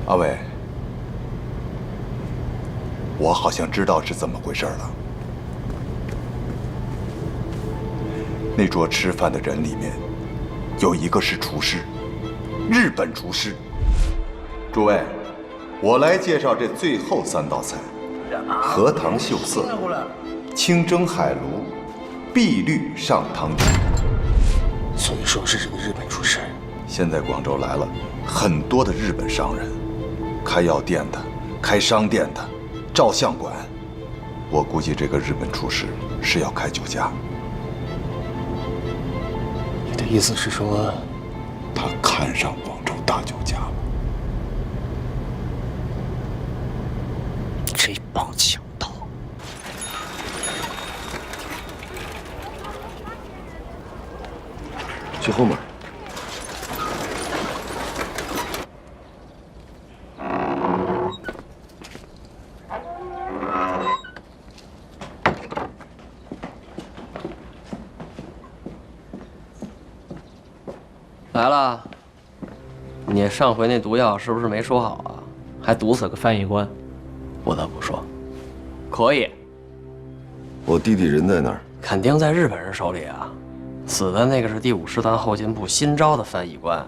阿伟，我好像知道是怎么回事了。那桌吃饭的人里面，有一个是厨师，日本厨师。诸位，我来介绍这最后3道菜：荷塘秀色、清蒸海鲈、碧绿上汤鸡。所以说是这个日本厨师。现在广州来了很多的日本商人，开药店的，开商店的，照相馆。我估计这个日本厨师是要开酒家。你的意思是说，他看上广州大酒家了？这帮强盗！去后面。来了，你上回那毒药是不是没说好啊？还毒死个翻译官，不得不说，可以。我弟弟人在哪儿？肯定在日本人手里啊。死的那个是第5师团后勤部新招的翻译官。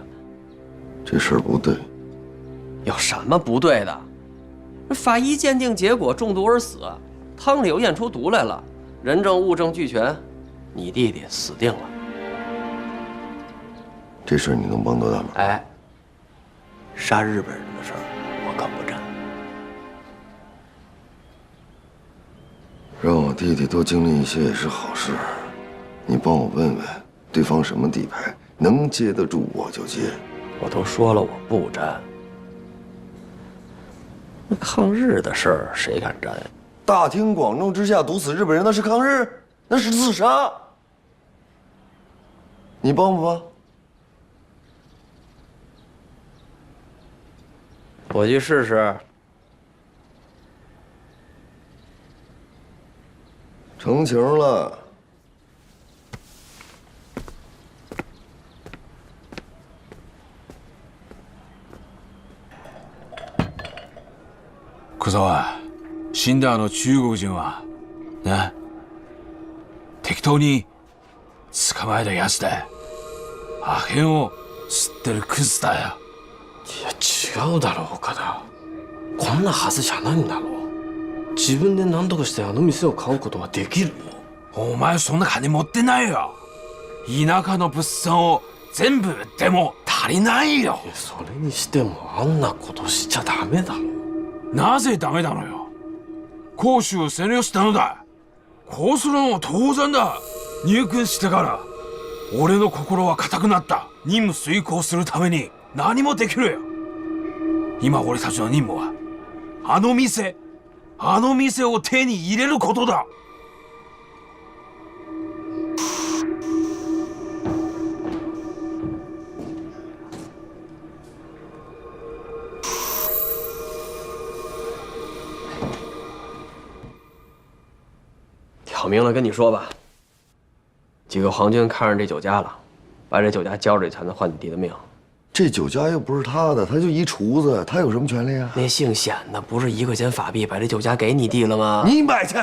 这事儿不对。有什么不对的？法医鉴定结果中毒而死，汤里又验出毒来了，人证物证俱全，你弟弟死定了。这事儿你能帮多大忙？哎，杀日本人的事儿我可不沾。让我弟弟多经历一些也是好事。你帮我问问对方什么底牌，能接得住我就接。我都说了我不沾。那抗日的事儿谁敢沾呀？大庭广众之下毒死日本人，那是抗日，那是自杀。你帮不帮？我去试试。成情了。小沢、死んだ中国人はね、適当に捕まえたやつでアヘンを吸ってるクズだよ。いや違うだろ岡田。こんなはずじゃないんだろ。自分で何とかしてあの店を買うことはできるお前そんな金持ってないよ。田舎の物産を全部売っても足りないよ。いやそれにしてもあんなことしちゃダメだろ。なぜダメなのよ。甲州を占領したのだ。こうするのも当然だ。入軍してから俺の心は固くなった。任務遂行するために何もできるよ。今俺たちの任務はあの店を手に入れることだ。挑明了跟你说吧，几个皇军看上这酒家了，把这酒家交出去才能换你弟的命。这酒家又不是他的，他就一厨子，他有什么权利啊？那姓显的不是1块钱法币把这酒家给你弟了吗？你买去，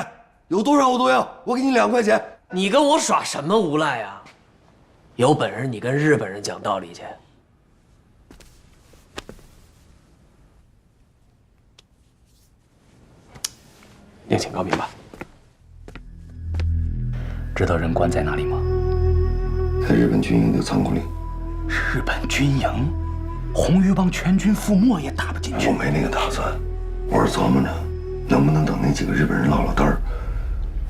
有多少我都要，我给你2块钱。你跟我耍什么无赖啊？有本事你跟日本人讲道理去。另请高明吧。知道人棺在哪里吗？在日本军营的仓库里。日本军营，红鱼帮全军覆没也打不进去。我没那个打算，我是琢磨着，能不能等那几个日本人落了单儿，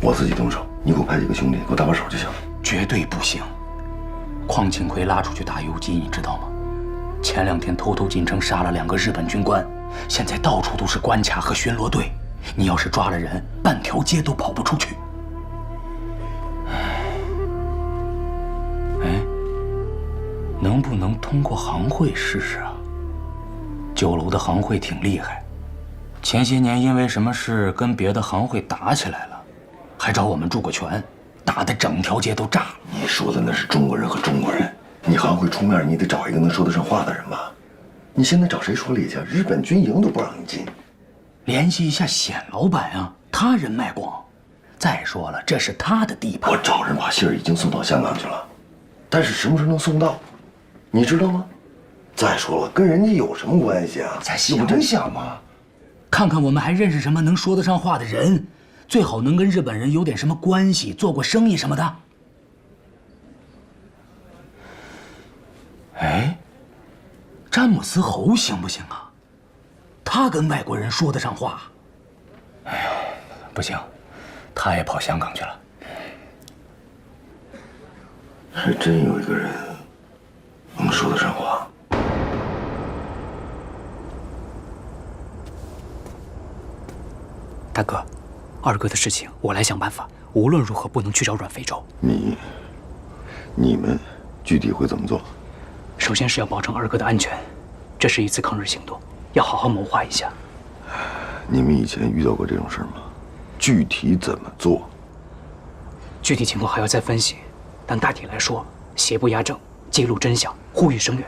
我自己动手，你给我派几个兄弟给我搭把手就行了。绝对不行。邝庆奎拉出去打游击，你知道吗？前2天偷偷进城杀了2个日本军官，现在到处都是关卡和巡逻队。你要是抓了人，半条街都跑不出去。哎，能不能通过行会试试啊？酒楼的行会挺厉害，前些年因为什么事跟别的行会打起来了，还找我们助过拳，打得整条街都炸了。你说的那是中国人和中国人，你行会出面，你得找一个能说得上话的人吧？你现在找谁说理去？日本军营都不让你进。联系一下显老板啊，他人脉广。再说了，这是他的地盘。我找人把信儿已经送到香港去了，但是什么时候能送到，你知道吗？再说了，跟人家有什么关系啊？再想想嘛，看看我们还认识什么能说得上话的人，最好能跟日本人有点什么关系，做过生意什么的。哎，詹姆斯侯行不行啊？他跟外国人说得上话。哎呀，不行，他也跑香港去了。还真有一个人能说得上话。大哥，二哥的事情我来想办法，无论如何不能去找阮非洲。你们具体会怎么做？首先是要保证二哥的安全，这是一次抗日行动，要好好谋划一下。你们以前遇到过这种事吗？具体怎么做？具体情况还要再分析，但大体来说，邪不压正，揭露真相，呼吁声援。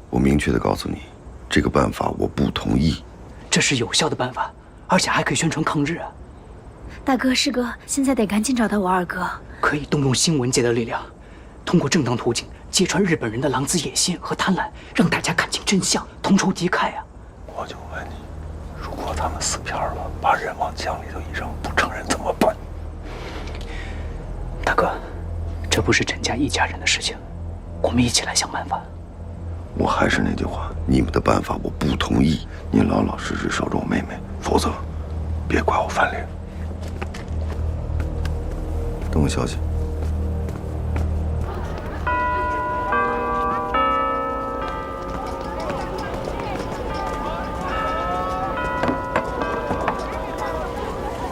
我明确地告诉你，这个办法我不同意。这是有效的办法，而且还可以宣传抗日啊！大哥，师哥，现在得赶紧找到我二哥。可以动用新闻界的力量，通过正当途径揭穿日本人的狼子野心和贪婪，让大家看清真相，同仇敌忾啊！我就问你，如果他们死片了，把人往江里头一扔，不承认怎么办？大哥，这不是陈家一家人的事情，我们一起来想办法。我还是那句话，你们的办法我不同意。你老老实实守着我妹妹，否则别怪我翻脸。等我消息。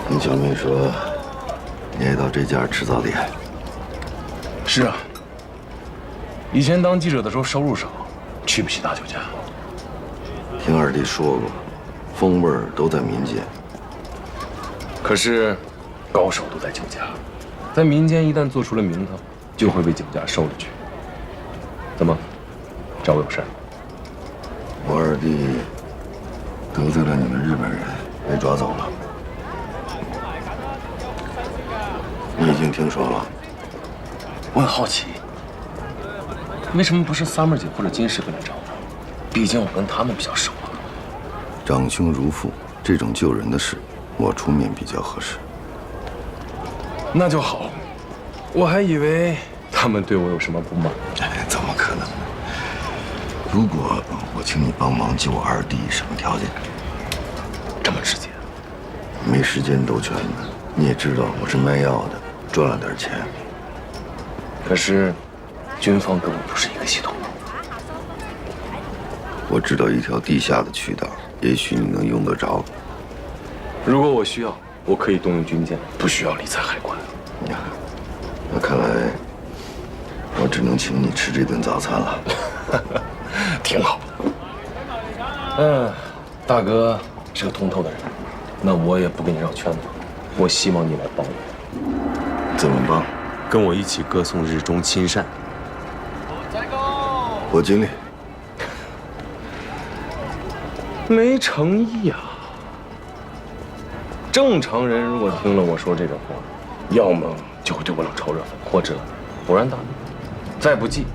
听小妹说，你也到这家吃早点。是啊，以前当记者的时候收入少，去不起大酒家。听二弟说过，风味儿都在民间。可是，高手都在酒家，在民间一旦做出了名头，就会被酒家收了去。怎么，找我有事？我二弟得罪了你们日本人，被抓走了。你已经听说了？我很好奇，为什么不是Summer姐或者金师傅来找我？毕竟我跟他们比较熟啊。长兄如父，这种救人的事，我出面比较合适。那就好，我还以为他们对我有什么不满。怎么可能呢？如果我请你帮忙救我二弟，什么条件？这么直接？没时间兜圈子。你也知道我是卖药的，赚了点钱。可是，军方跟我不是一个系统。我知道一条地下的渠道，也许你能用得着。如果我需要，我可以动用军舰，不需要理睬海关。那看来，我只能请你吃这顿早餐了。挺好。大哥是个通透的人，那我也不跟你绕圈子。我希望你来帮我。怎么帮？跟我一起歌颂日中亲善。我尽力。没诚意啊！正常人如果听了我说这种话，要么就会对我冷嘲热讽，或者勃然大怒，再不济，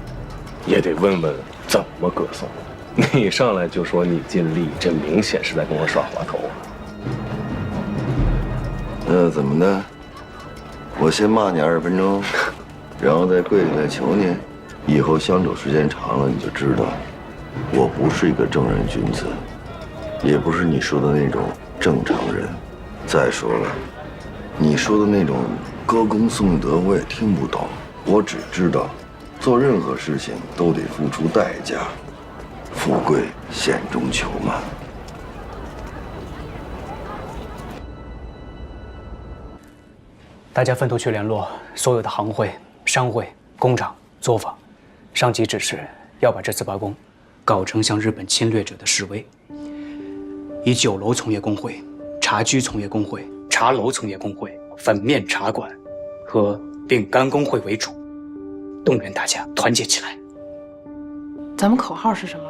也得问问怎么歌颂。你一上来就说你尽力，这明显是在跟我耍滑头啊！那怎么呢？我先骂你20分钟，然后再跪下来求你，以后相处时间长了，你就知道，我不是一个正人君子，也不是你说的那种正常人。再说了，你说的那种歌功颂德，我也听不懂。我只知道，做任何事情都得付出代价，富贵险中求嘛。大家分头去联络所有的行会、商会、工厂、作坊，上级指示要把这次罢工搞成向日本侵略者的示威，以酒楼从业工会、茶居从业工会、茶楼从业工会、粉面茶馆和饼干工会为主，动员大家团结起来。咱们口号是什么？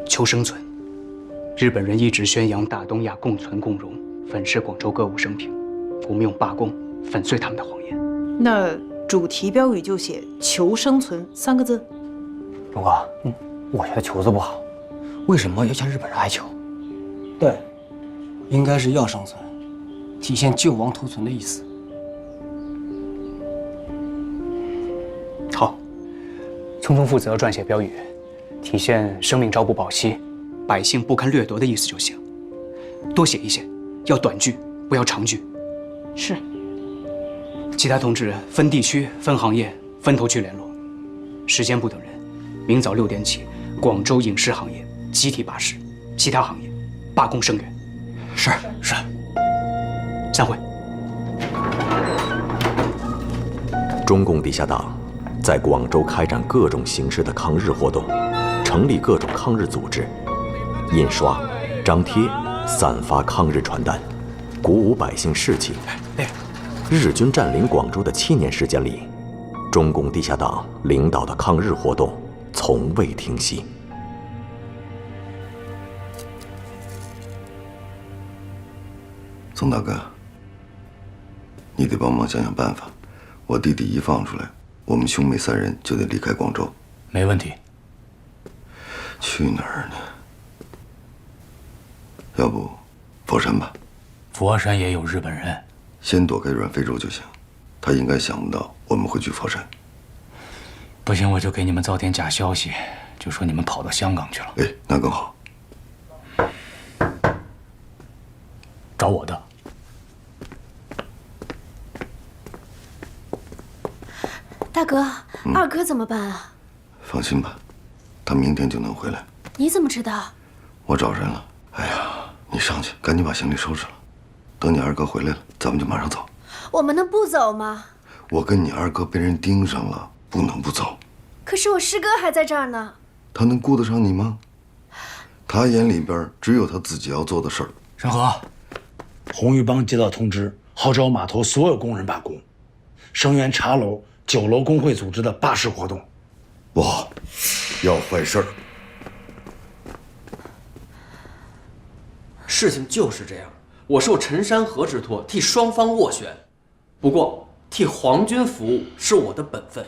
求生存。日本人一直宣扬大东亚共存共荣，粉饰广州歌舞升平，我们用罢工粉碎他们的谎言。那主题标语就写“求生存”3个字。龙哥，我觉得求字不好，为什么要向日本人哀求？对，应该是要生存，体现救亡图存的意思。好，聪聪负责撰写标语，体现生命朝不保夕，百姓不堪掠夺的意思就行。多写一些，要短句，不要长句。是。其他同志分地区、分行业、分头去联络，时间不等人。明早6点起，广州影视行业集体罢市，其他行业罢工声援。是。散会。中共地下党在广州开展各种形式的抗日活动，成立各种抗日组织，印刷、张贴、散发抗日传单，鼓舞百姓士气。日军占领广州的7年时间里，中共地下党领导的抗日活动从未停息。宋大哥，你得帮忙想想办法。我弟弟一放出来，我们兄妹3人就得离开广州。没问题。去哪儿呢？要不佛山吧？佛山也有日本人。先躲开软非洲就行。他应该想不到我们会去佛山。不行，我就给你们造点假消息，就说你们跑到香港去了。哎，那更好。找我的。大哥，二哥怎么办啊？放心吧，他明天就能回来。你怎么知道？我找人了。哎呀，你上去，赶紧把行李收拾了。等你二哥回来了，咱们就马上走。我们能不走吗？我跟你二哥被人盯上了，不能不走。可是我师哥还在这儿呢。他能顾得上你吗？他眼里边只有他自己要做的事儿。山河，红玉帮接到通知，号召码头所有工人罢工，声援茶楼、酒楼工会组织的罢市活动。不好，要坏事儿。事情就是这样，我受陈山河之托，替双方斡旋。不过，替皇军服务是我的本分。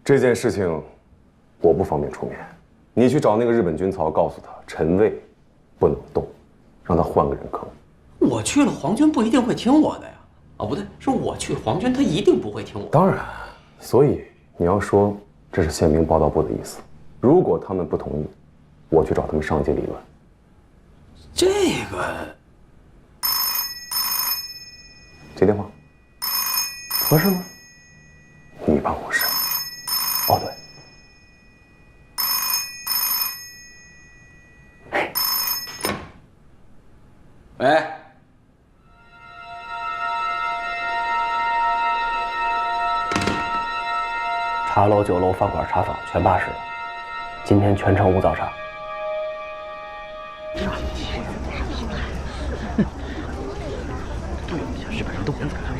这件事情，我不方便出面。你去找那个日本军曹，告诉他陈卫不能动，让他换个人坑。我去了，皇军不一定会听我的呀。哦，不对，是我去皇军，他一定不会听我。当然，所以你要说这是宪兵报道部的意思。如果他们不同意，我去找他们上级理论。这个接电话，合适吗？你办公室。哦，对。喂，茶楼、酒楼、饭馆、茶坊全罢市了，今天全城无早茶。日本人都很怎么样？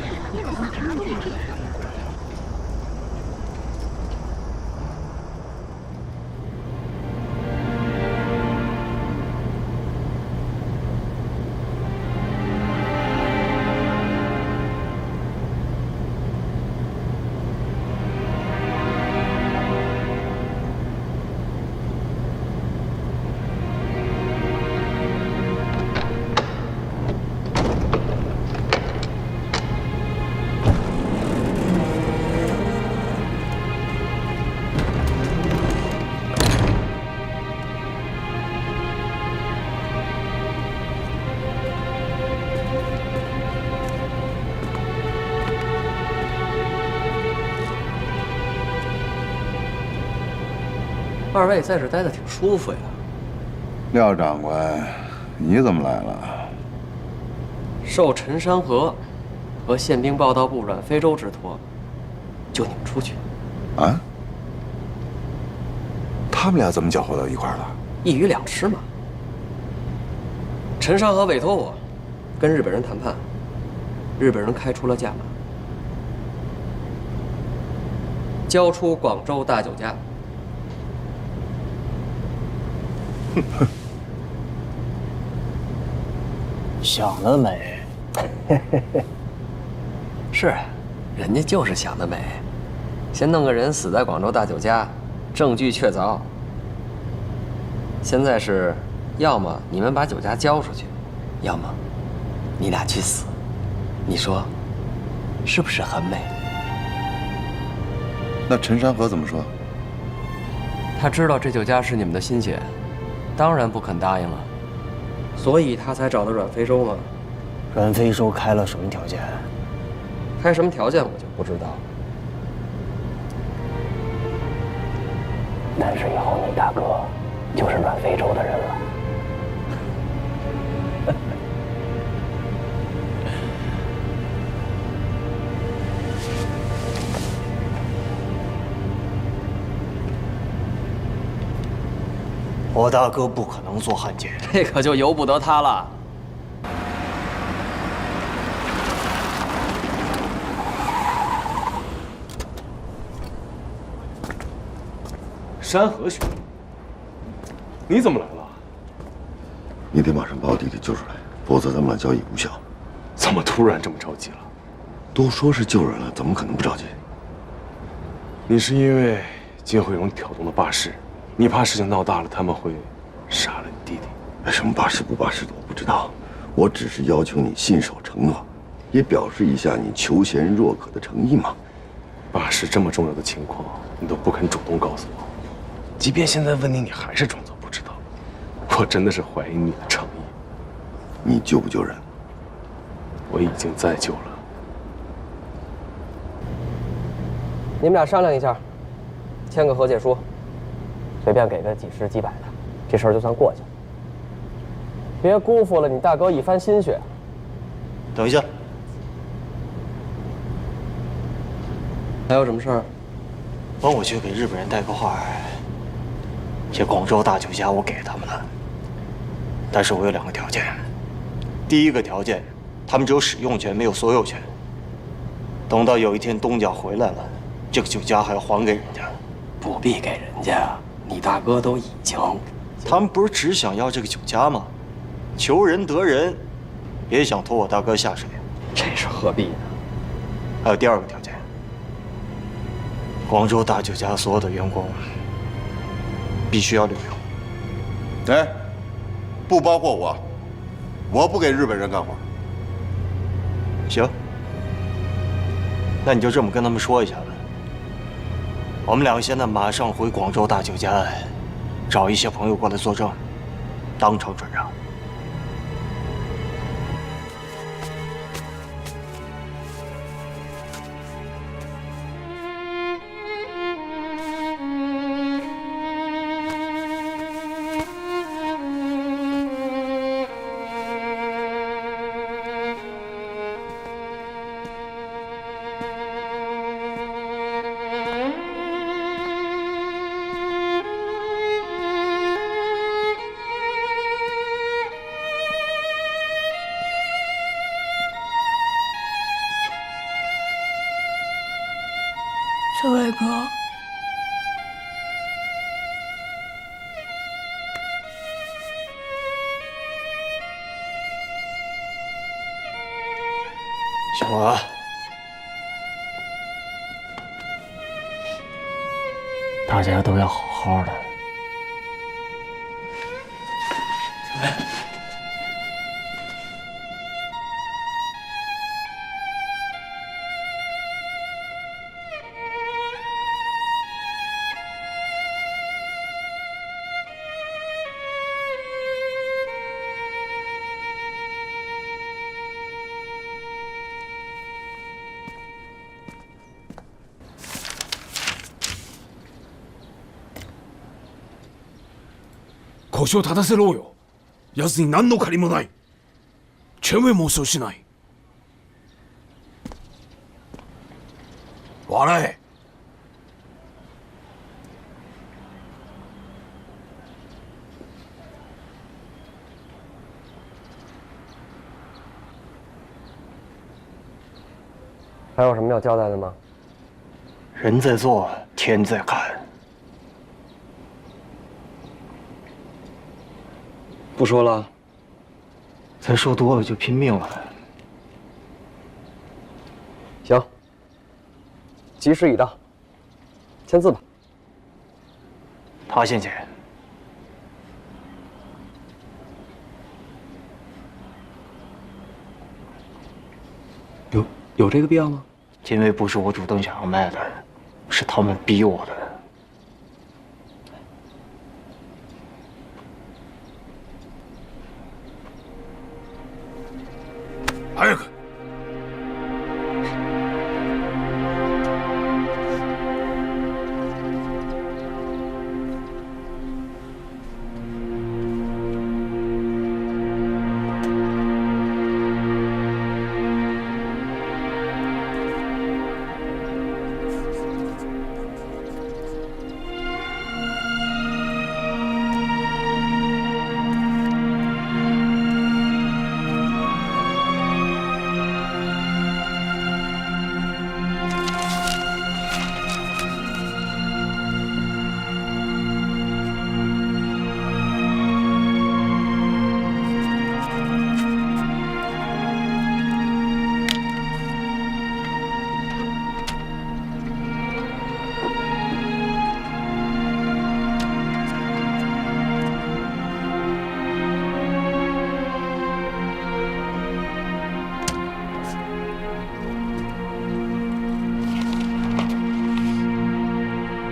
二位在这待得挺舒服呀。廖长官，你怎么来了？受陈山河和宪兵报道部阮非洲之托，就你们出去。啊？他们俩怎么搅和到一块儿了？一鱼两吃嘛。陈山河委托我跟日本人谈判，日本人开出了价码，交出广州大酒家。想得美。是，人家就是想得美。先弄个人死在广州大酒家，证据确凿。现在是，要么你们把酒家交出去，要么你俩去死。你说，是不是很美？那陈山河怎么说？他知道这酒家是你们的心血，当然不肯答应了，所以他才找的阮非洲嘛。阮非洲开了什么条件？开什么条件我就不知道。但是以后你大哥就是阮非洲的人了。我大哥不可能做汉奸，这可就由不得他了。山河兄，你怎么来了？你得马上把我弟弟救出来，否则咱们俩交易无效。怎么突然这么着急了？都说是救人了，怎么可能不着急？你是因为金惠荣挑动了巴氏，你怕事情闹大了，他们会杀了你弟弟？哎，什么巴氏不巴氏的我不知道，我只是要求你信守承诺，也表示一下你求贤若渴的诚意嘛。巴氏这么重要的情况，你都不肯主动告诉我，即便现在问你，你还是装作不知道。我真的是怀疑你的诚意。你救不救人？我已经在救了。你们俩商量一下，签个和解书，随便给个几十几百的，这事儿就算过去了。别辜负了你大哥一番心血。等一下，还有什么事儿？帮我去给日本人带个话，这广州大酒家我给他们了，但是我有2个条件。第一个条件，他们只有使用权，没有所有权。等到有一天东家回来了，这个酒家还要还给人家。不必给人家，你大哥都已经。他们不是只想要这个酒家吗？求人得人，别想拖我大哥下水。这是何必呢？还有第2个条件，广州大酒家所有的员工必须要留用。哎，不包括我，我不给日本人干活。行，那你就这么跟他们说一下吧。我们2个现在马上回广州大酒家，找一些朋友过来作证，当场转让。这位哥，小华，大家都要好好的。腰を正せろよ。奴に何の借りもない。チェンウェイ妄想しない。笑え。还有什么要交代的吗？人在做，天在看。不说了，再说多了就拼命了。行，吉时已到，签字吧。他先签。有这个必要吗？因为不是我主动想要卖的，是他们逼我的。早く。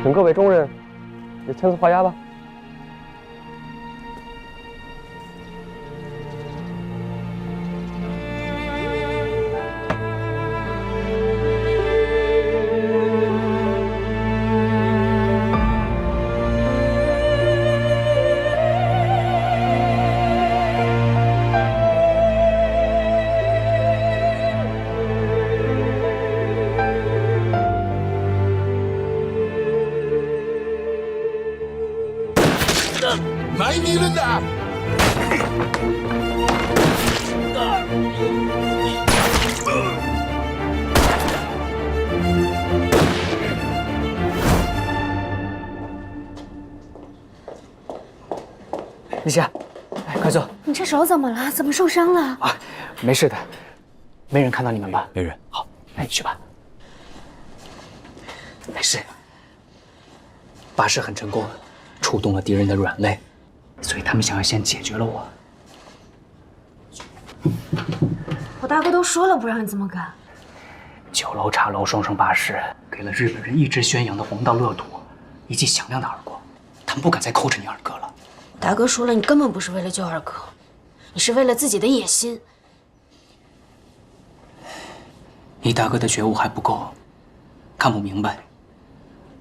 请各位中人也签字画押吧。前にいるんだ。立夏，哎，快坐。你这手怎么了？怎么受伤了？啊，没事的，没人看到你们吧？没人。好，哎，去吧。没事。巴士很成功，触动了敌人的软肋，所以他们想要先解决了我。我大哥都说了不让你这么干。酒楼、茶楼双双罢市，给了日本人一直宣扬的黄道乐土一记响亮的耳光，他们不敢再扣着你二哥了。大哥说了，你根本不是为了救二哥，你是为了自己的野心。你大哥的觉悟还不够，看不明白。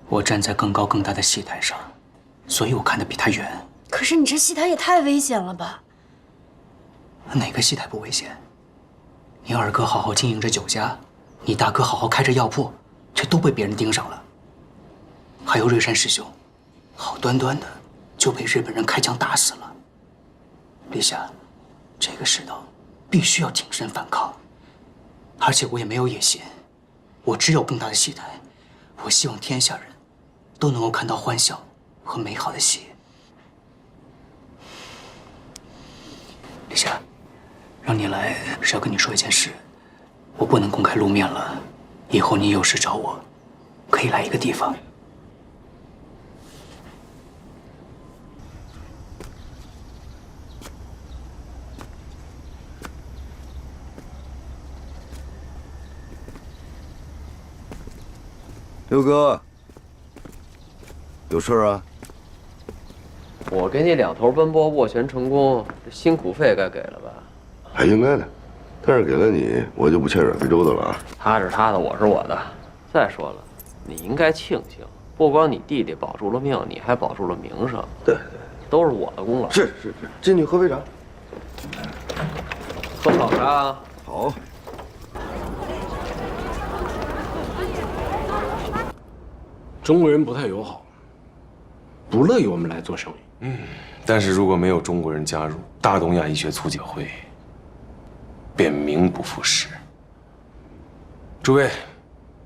我站在更高更大的戏台上，所以我看得比他远。可是你这戏台也太危险了吧？哪个戏台不危险？你二哥好好经营着酒家，你大哥好好开着药铺，却都被别人盯上了。还有瑞山师兄，好端端的就被日本人开枪打死了。立夏，这个世道必须要挺身反抗，而且我也没有野心，我只有更大的戏台。我希望天下人都能够看到欢笑和美好的戏。立夏，让你来是要跟你说一件事，我不能公开露面了，以后你有事找我，可以来一个地方。六哥，有事啊？我给你两头奔波，斡旋成功，这辛苦费该给了吧？还应该的，但是给了你，我就不欠软非洲的了啊。他是他的，我是我的。再说了，你应该庆幸，不光你弟弟保住了命，你还保住了名声。对，都是我的功劳。是，进去喝杯茶。喝好茶啊。好。中国人不太友好，不乐意我们来做生意。但是如果没有中国人加入，大东亚医学促进会便名不副实。诸位，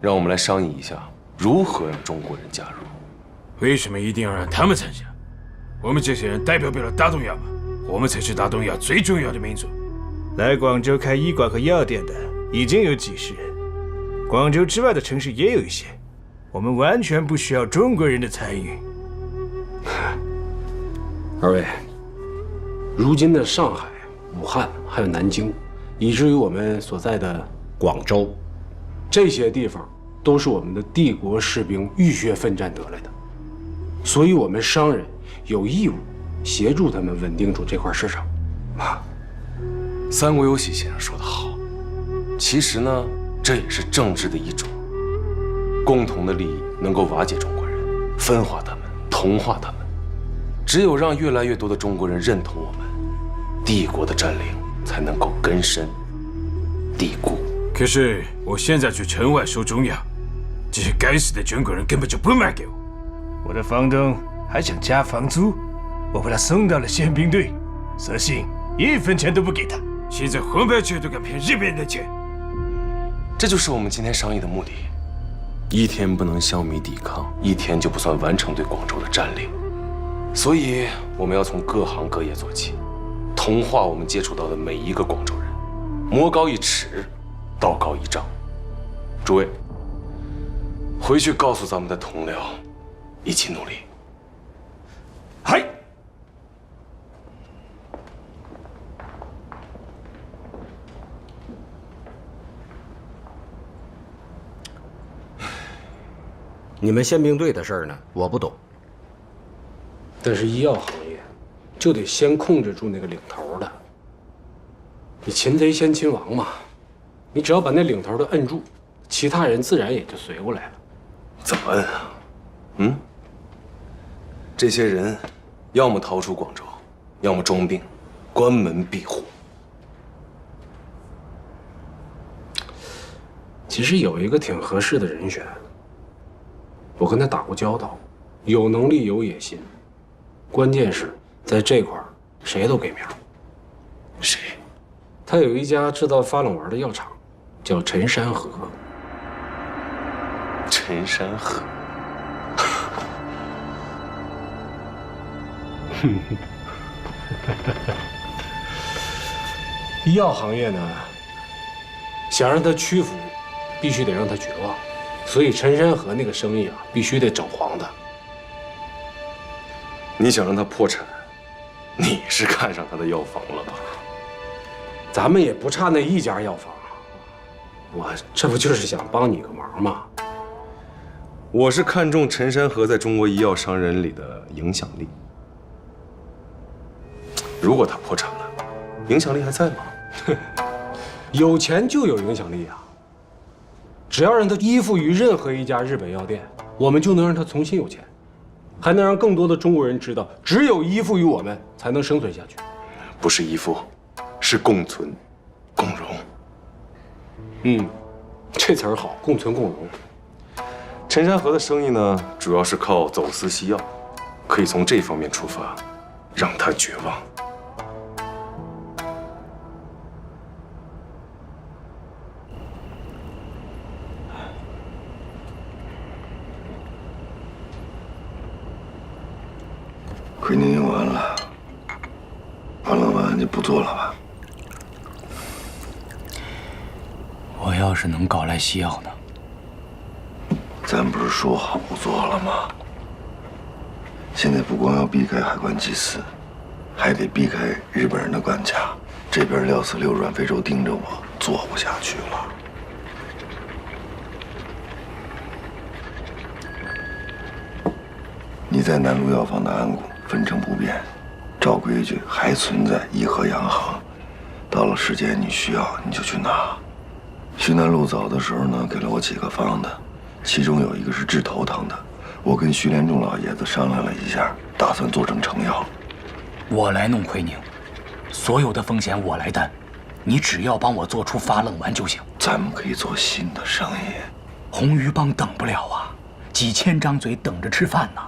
让我们来商议一下，如何让中国人加入？为什么一定要让他们参加？我们这些人代表不了大东亚吗？我们才是大东亚最重要的民族。来广州开医馆和药店的已经有几十人，广州之外的城市也有一些。我们完全不需要中国人的参与。二位，如今的上海、武汉还有南京，以至于我们所在的广州，这些地方都是我们的帝国士兵浴血奋战得来的，所以我们商人有义务协助他们稳定住这块市场。三国有喜先生说得好，其实呢，这也是政治的一种。共同的利益能够瓦解中国人，分化他们，同化他们。只有让越来越多的中国人认同我们，帝国的占领才能够根深蒂固。可是我现在去城外收中药，这些该死的中国人根本就不卖给我。我的房东还想加房租，我把他送到了宪兵队，索性1分钱都不给他。现在红牌车都敢骗日本人的钱，这就是我们今天商议的目的。1天不能消弭抵抗，1天就不算完成对广州的占领。所以我们要从各行各业做起，同化我们接触到的每一个广州人，魔高1尺，道高1丈。诸位，回去告诉咱们的同僚，一起努力。嗨。你们宪兵队的事儿呢，我不懂。但是医药行业就得先控制住那个领头的。你擒贼先擒王嘛，你只要把那领头的摁住，其他人自然也就随过来了。怎么摁啊？这些人要么逃出广州，要么装病，关门闭户。其实有一个挺合适的人选。我跟他打过交道，有能力有野心，关键是在这块儿谁都给面。谁？他有一家制造发冷丸的药厂，叫陈山河。陈山河。医药行业呢，想让他屈服，必须得让他绝望。所以陈山河那个生意啊，必须得整黄的。你想让他破产，你是看上他的药房了吧？咱们也不差那一家药房，我这不就是想帮你个忙吗？我是看中陈山河在中国医药商人里的影响力。如果他破产了，影响力还在吗？有钱就有影响力啊！只要让他依附于任何一家日本药店，我们就能让他重新有钱，还能让更多的中国人知道，只有依附于我们才能生存下去。不是依附，是共存、共荣。这词儿好，共存共荣。陈山河的生意呢，主要是靠走私西药，可以从这方面出发，让他绝望。亏您用完了，完就不做了吧？我要是能搞来西药呢？咱不是说好不做了吗？现在不光要避开海关祭司，还得避开日本人的关卡。这边廖四六阮非洲盯着我，做不下去了。你在南路药房的安谷分成不变，照规矩还存在颐和洋行。到了时间你需要你就去拿。徐南路走的时候呢，给了我几个方子，其中有一个是治头疼的。我跟徐连仲老爷子商量了一下，打算做成成药。我来弄奎宁，所有的风险我来担，你只要帮我做出发冷丸就行。咱们可以做新的生意。红鱼帮等不了啊，几千张嘴等着吃饭呢。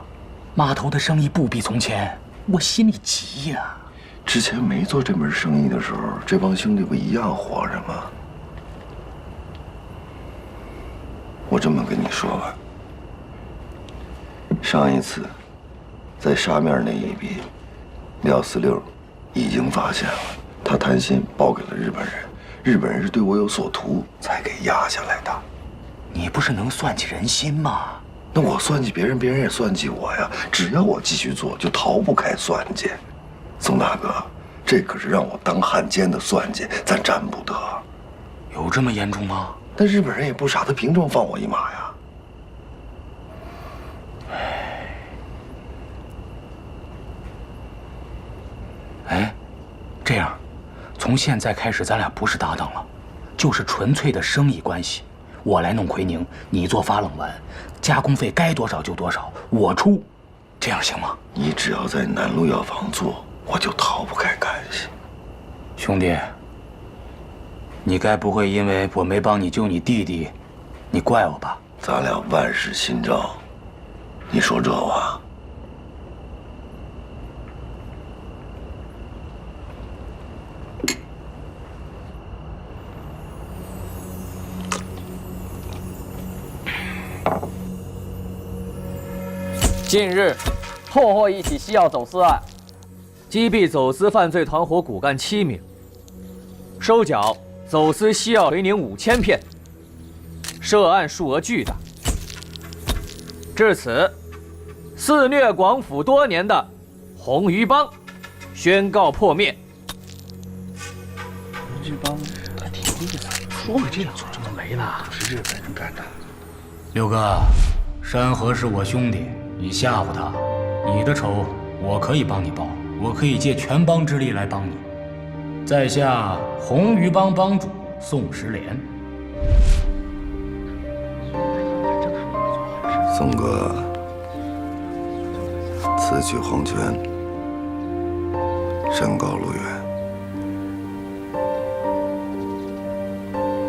码头的生意不比从前，我心里急呀。之前没做这门生意的时候，这帮兄弟不一样活着吗？我这么跟你说吧，上一次在沙面那一笔，廖四六已经发现了，他贪心报给了日本人，日本人是对我有所图才给压下来的。你不是能算计人心吗？那我算计别人，别人也算计我呀。只要我继续做，就逃不开算计。宋大哥，这可是让我当汉奸的算计，咱沾不得。有这么严重吗？但日本人也不傻，他凭什么放我一马呀？哎，这样，从现在开始，咱俩不是搭档了，就是纯粹的生意关系。我来弄奎宁，你做发冷丸，加工费该多少就多少，我出，这样行吗？你只要在南路药房做，我就逃不开干系。兄弟，你该不会因为我没帮你救你弟弟，你怪我吧？咱俩万事新招，你说这话？近日，破获一起西药走私案，击毙走私犯罪团伙骨干7名，收缴走私西药奎宁5000片，涉案数额巨大。至此，肆虐广府多年的红鱼帮宣告破灭。红鱼帮还挺有意思，说回这两组怎么没了？是日本人干的。六哥，山河是我兄弟。你吓唬他，你的仇我可以帮你报，我可以借全帮之力来帮你。在下红鱼帮帮主宋石莲。宋哥，此去黄泉，山高路远，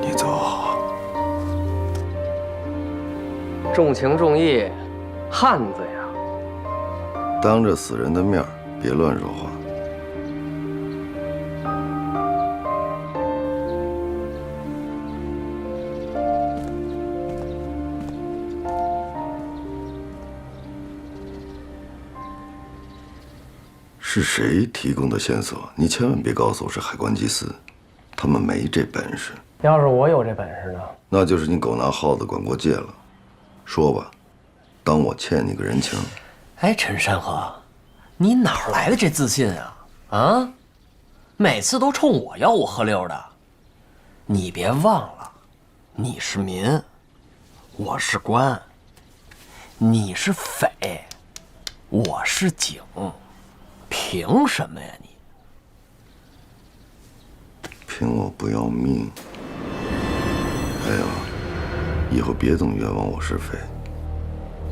你走好。重情重义，汉子呀！当着死人的面，别乱说话。是谁提供的线索？你千万别告诉我是海关缉私，他们没这本事。要是我有这本事呢？那就是你狗拿耗子管过界了。说吧，当我欠你个人情。哎，陈山河，你哪来的这自信啊？啊，每次都冲我吆五喝六的。你别忘了，你是民，我是官，你是匪，我是警，凭什么呀你？凭我不要命。还有，以后别总冤枉我是匪。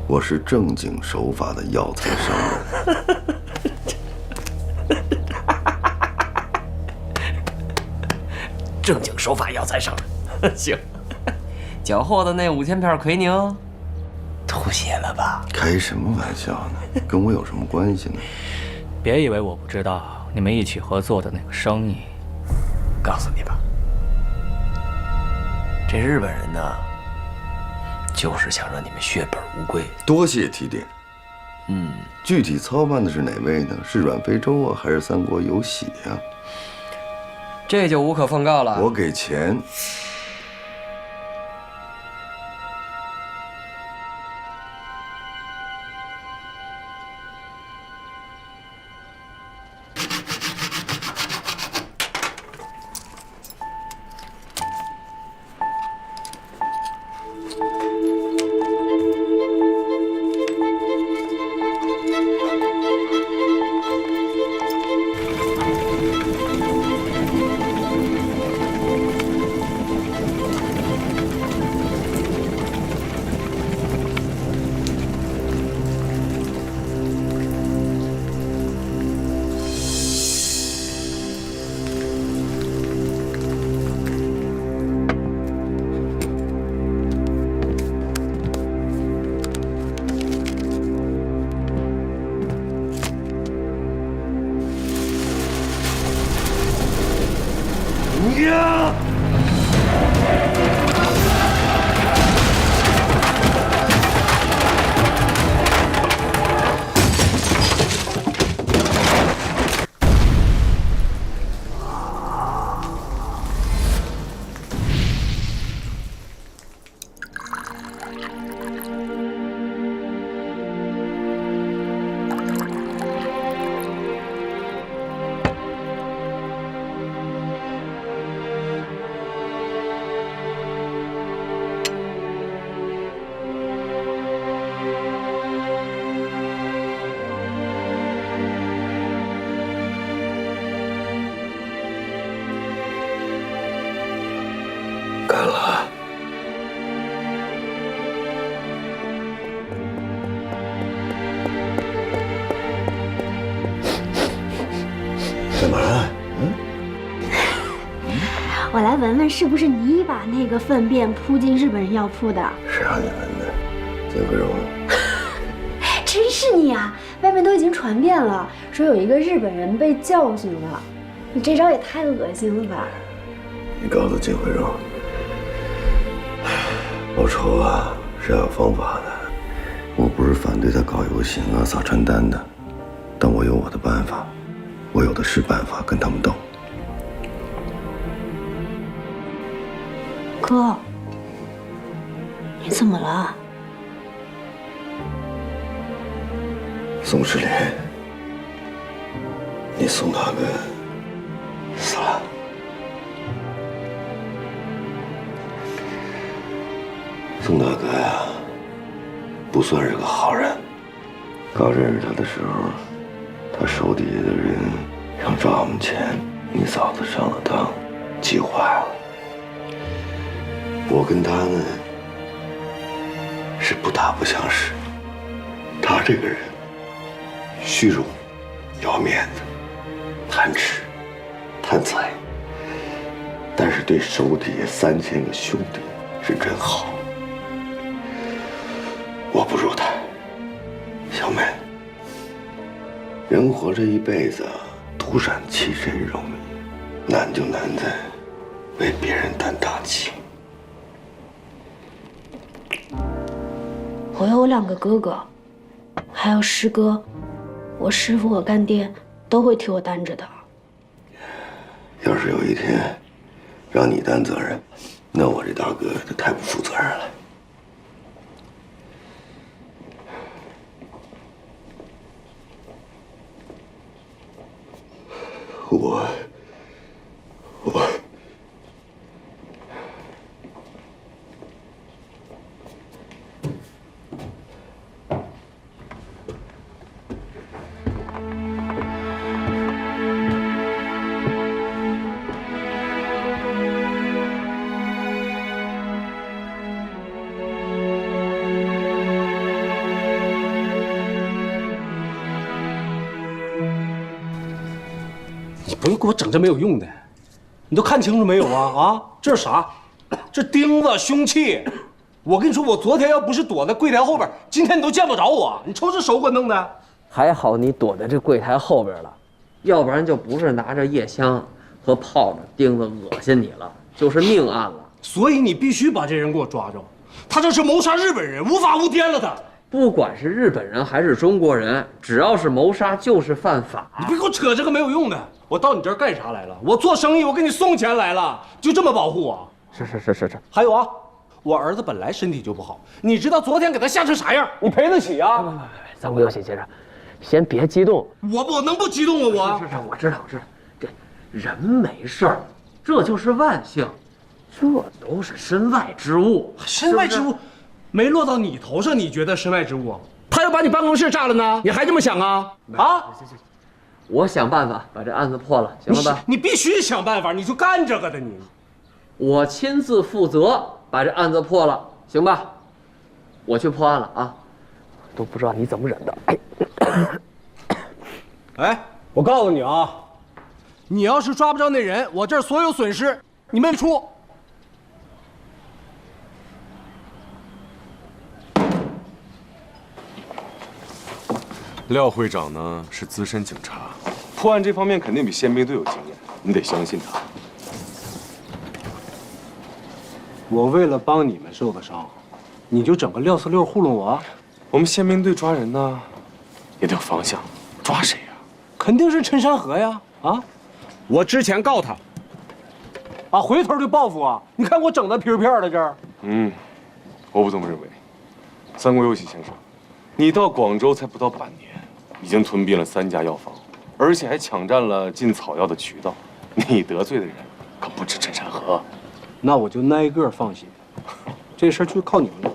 我是正经手法的药材商人。正经手法药材商人，行。缴获的那5000片奎宁，吐血了吧？开什么玩笑呢？跟我有什么关系呢？别以为我不知道你们一起合作的那个生意。告诉你吧，这日本人呢，就是想让你们血本无归。多谢提点。具体操办的是哪位呢？是阮非洲啊，还是三国有喜呀？这就无可奉告了。我给钱。干嘛啊？我来闻闻是不是你把那个粪便扑进日本人药铺的？谁让你闻的？金惠荣。真是你啊！外面都已经传遍了，说有一个日本人被教训了。你这招也太恶心了吧！你告诉金惠荣，报仇啊是要有方法的。我不是反对他搞游行啊、撒传单的，但我有我的办法，我有的是办法跟他们斗。哥，你怎么了？宋世林，你宋大哥死了。宋大哥呀，不算是个好人。刚认识他的时候，他手底下的人想抓我们钱，你嫂子上了当，气坏了。我跟他呢是不打不相识。他这个人虚荣、要面子、贪吃、贪财，但是对手底下3000个兄弟是真好。我不如他，小妹，人活这一辈子，独善其身容易，难就难在为别人担大旗。我有2个哥哥，还有师哥，我师傅、我干爹都会替我担着的。要是有一天让你担责任，那我这大哥就太不负责任了。我你不用给我整这没有用的，你都看清楚没有啊？啊，这是啥？这钉子、凶器。我跟你说，我昨天要不是躲在柜台后边，今天你都见不着我。你瞅这手给我弄的。还好你躲在这柜台后边了，要不然就不是拿着夜香和炮仗钉子恶心你了，就是命案了。所以你必须把这人给我抓着，他这是谋杀日本人，无法无天了他。不管是日本人还是中国人，只要是谋杀就是犯法。你别给我扯这个没有用的。我到你这儿干啥来了？我做生意，我给你送钱来了，就这么保护我？是。还有啊，我儿子本来身体就不好，你知道昨天给他吓成啥样？你赔得起啊？三国有喜先生，先别激动。我能不激动吗？我知道，这人没事儿，这就是万幸，这都是身外之物。身外之物没落到你头上，你觉得身外之物？他要把你办公室炸了呢，你还这么想啊？啊！我想办法把这案子破了，行了吧？你必须想办法，你就干这个的你。我亲自负责把这案子破了，行吧？我去破案了啊！都不知道你怎么忍的。哎，我告诉你啊，你要是抓不着那人，我这儿所有损失你们出。廖会长呢是资深警察，破案这方面肯定比宪兵队有经验，你得相信他。我为了帮你们受的伤，你就整个646糊弄我？我们宪兵队抓人呢，也得有方向，抓谁呀？肯定是陈山河呀！啊，我之前告他，啊，回头就报复啊！你看我整的皮片的这儿。我不这么认为。三国有喜先生，你到广州才不到半年，已经吞并了3家药房，而且还抢占了进草药的渠道。你得罪的人可不止陈山河。那我就挨个放心，这事儿就靠你们了。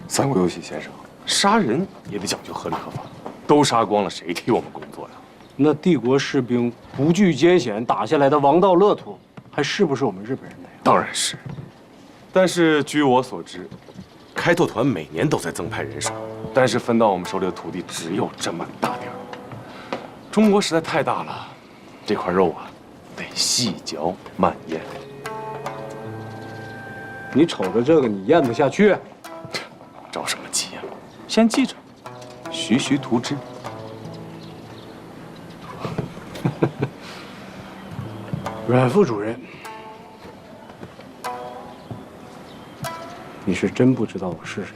三国有喜先生，杀人也得讲究合理合法，都杀光了，谁替我们工作呀？那帝国士兵不惧艰险打下来的王道乐土，还是不是我们日本人的呀？当然是。但是据我所知，开拓团每年都在增派人手，但是分到我们手里的土地只有这么大点儿。中国实在太大了，这块肉啊，得细嚼慢咽。你瞅着这个，你咽不下去？着什么急呀？先记着，徐徐图之。阮副主任，你是真不知道我是谁？